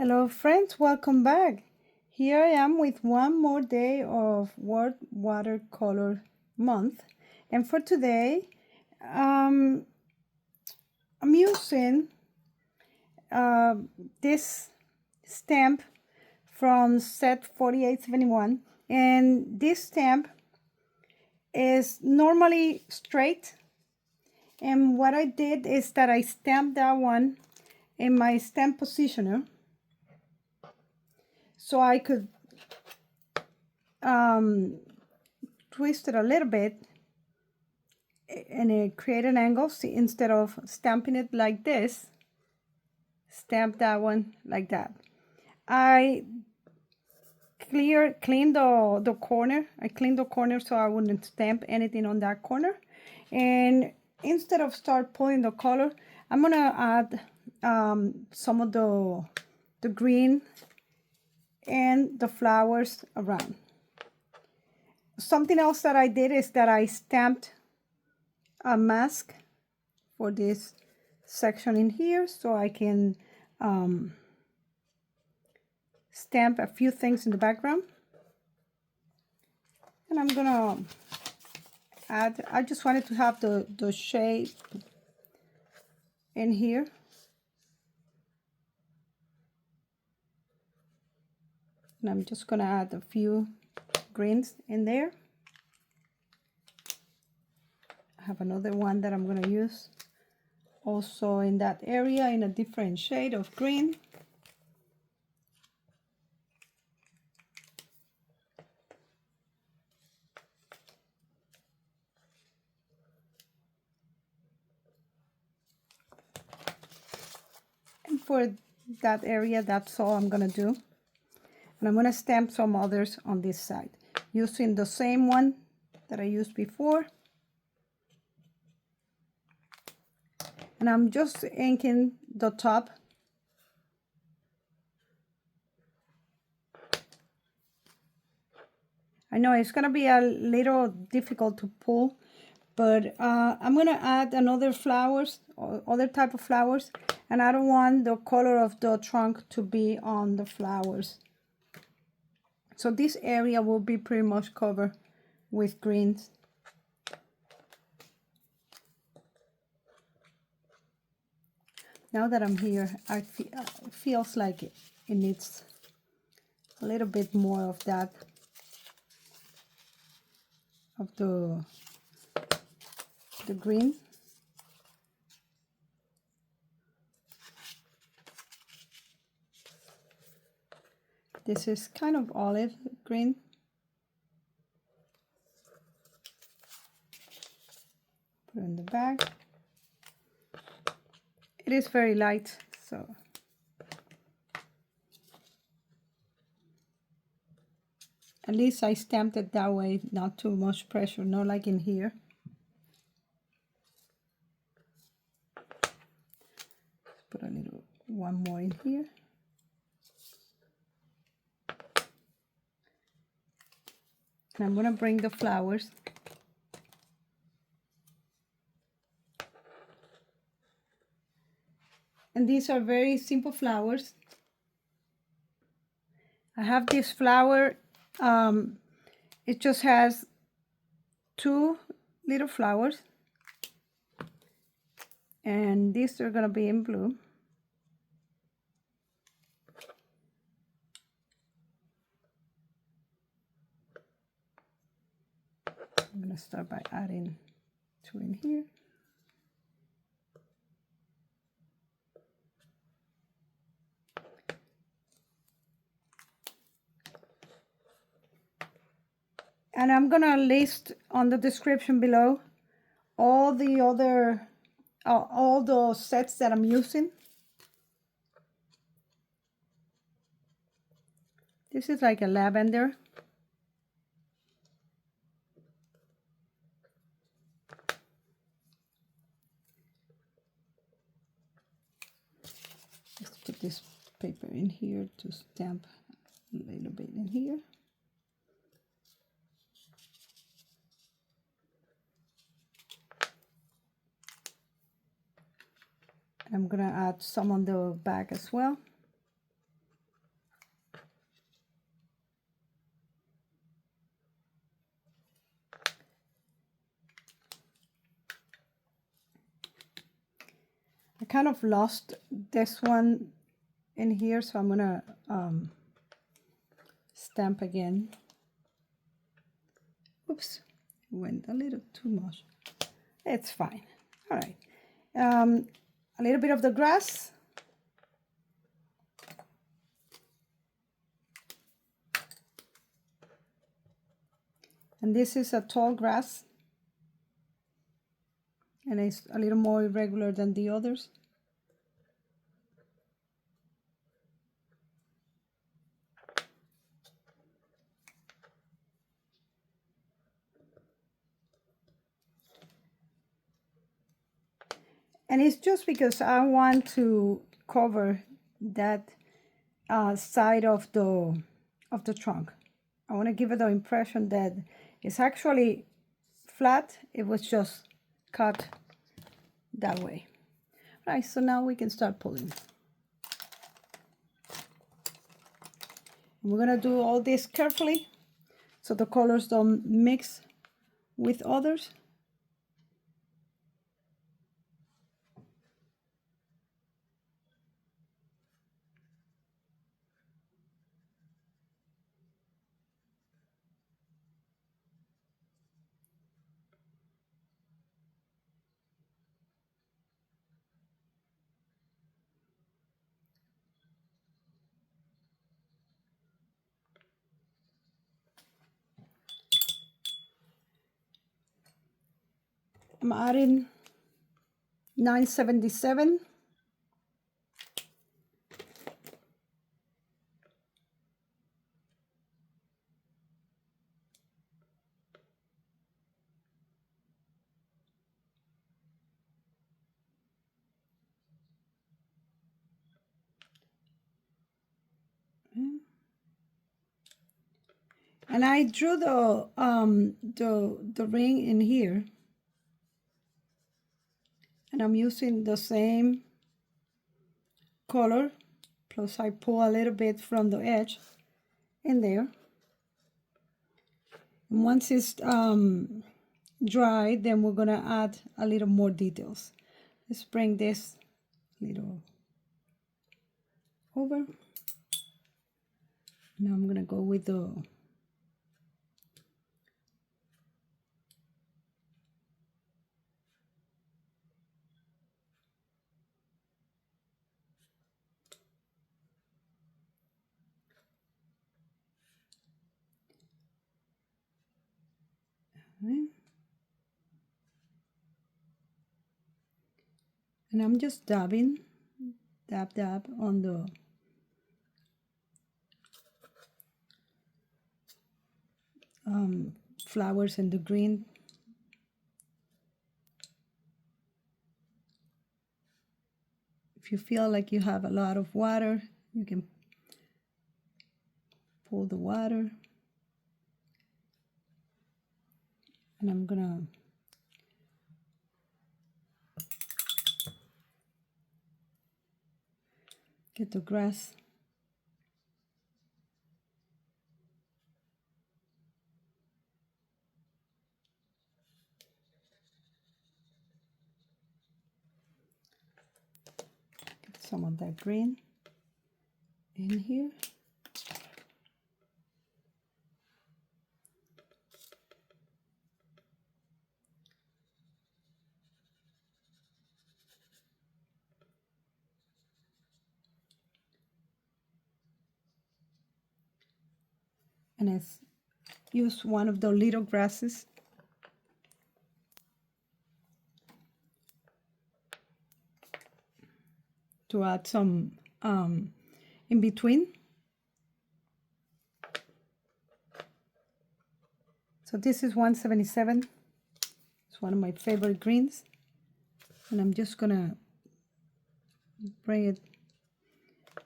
Hello friends, welcome back. Here I am with one more day of World Watercolor Month. And for today, I'm using this stamp from set 4871. And this stamp is normally straight. And what I did is that I stamped that one in my stamp positioner, so I could twist it a little bit and it create an angle. See, instead of stamping it like this, stamp that one like that. I cleaned the corner. I cleaned the corner so I wouldn't stamp anything on that corner. And instead of start pulling the color, I'm gonna add some of the green and the flowers around. Something else that I did is that I stamped a mask for this section in here, so I can stamp a few things in the background. And I'm gonna add, I just wanted to have the shade in here. And I'm just gonna add a few greens in there. I have another one that I'm gonna use also in that area in a different shade of green. And for that area, that's all I'm gonna do. And I'm gonna stamp some others on this side using the same one that I used before. And I'm just inking the top. I know it's gonna be a little difficult to pull, but I'm gonna add another flowers or other type of flowers, and I don't want the color of the trunk to be on the flowers. So this area will be pretty much covered with greens. Now that I'm here, it feels like it needs a little bit more of that, of the green. This is kind of olive green. Put it in the bag. It is very light, so at least I stamped it that way, not too much pressure, not like in here. Put a little one more in here. And I'm gonna bring the flowers. And these are very simple flowers. I have this flower, it just has two little flowers. And these are gonna be in blue. I'm gonna start by adding two in here. And I'm gonna list on the description below all the other, all those sets that I'm using. This is like a lavender. Let's put this paper in here to stamp a little bit in here. I'm gonna add some on the back as well. kind of lost this one in here, so I'm gonna stamp again. Oops, went a little too much. It's fine. All right. A little bit of the grass. And this is a tall grass. And it's a little more irregular than the others. And it's just because I want to cover that side of the trunk. I want to give it the impression that it's actually flat. It was just cut that way. All right, so now we can start pulling. And we're gonna do all this carefully so the colors don't mix with others. I'm adding 977. And I drew the ring in here. And I'm using the same color, plus I pull a little bit from the edge in there. And once it's dry, then we're gonna add a little more details. Let's bring this little over. Now I'm gonna go with the and I'm just dabbing, dab on the flowers and the green. If you feel like you have a lot of water, you can pull the water. And I'm gonna get the grass. Get some of that green in here. And let's use one of the little grasses to add some in between. So this is 177. It's one of my favorite greens. And I'm just gonna bring it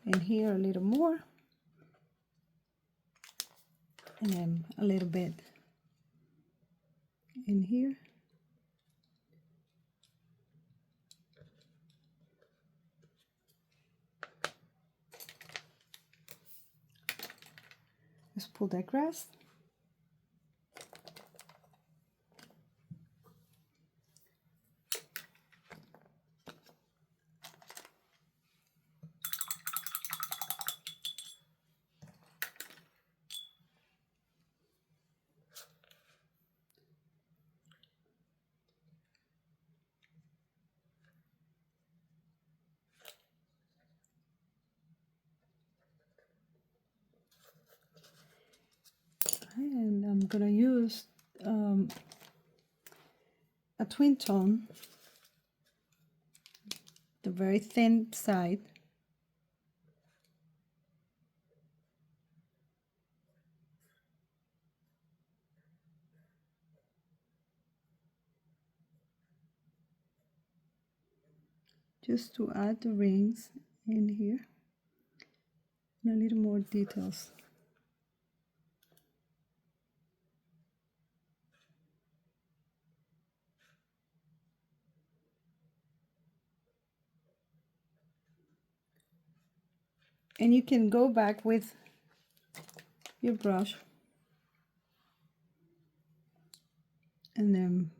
in here a little more. And then a little bit in here. Let's pull that grass. going to use a twin tone, the very thin side. Just to add the rings in here and a little more details. And you can go back with your brush and then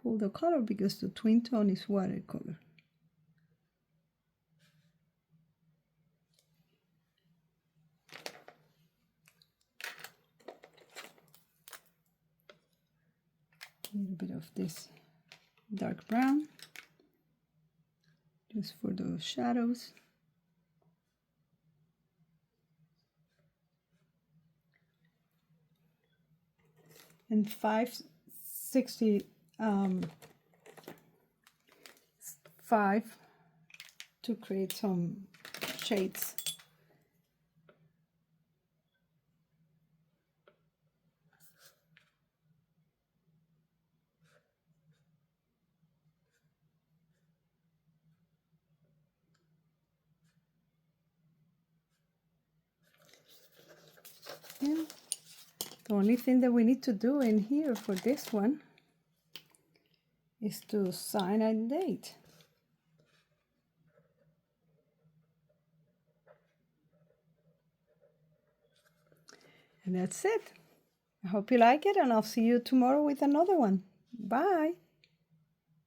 pull the color, because the twin tone is watercolor. A little bit of this dark brown just for those shadows. And 565 to create some shades. Yeah. The only thing that we need to do in here for this one is to sign a date. And that's it. I hope you like it, and I'll see you tomorrow with another one. Bye.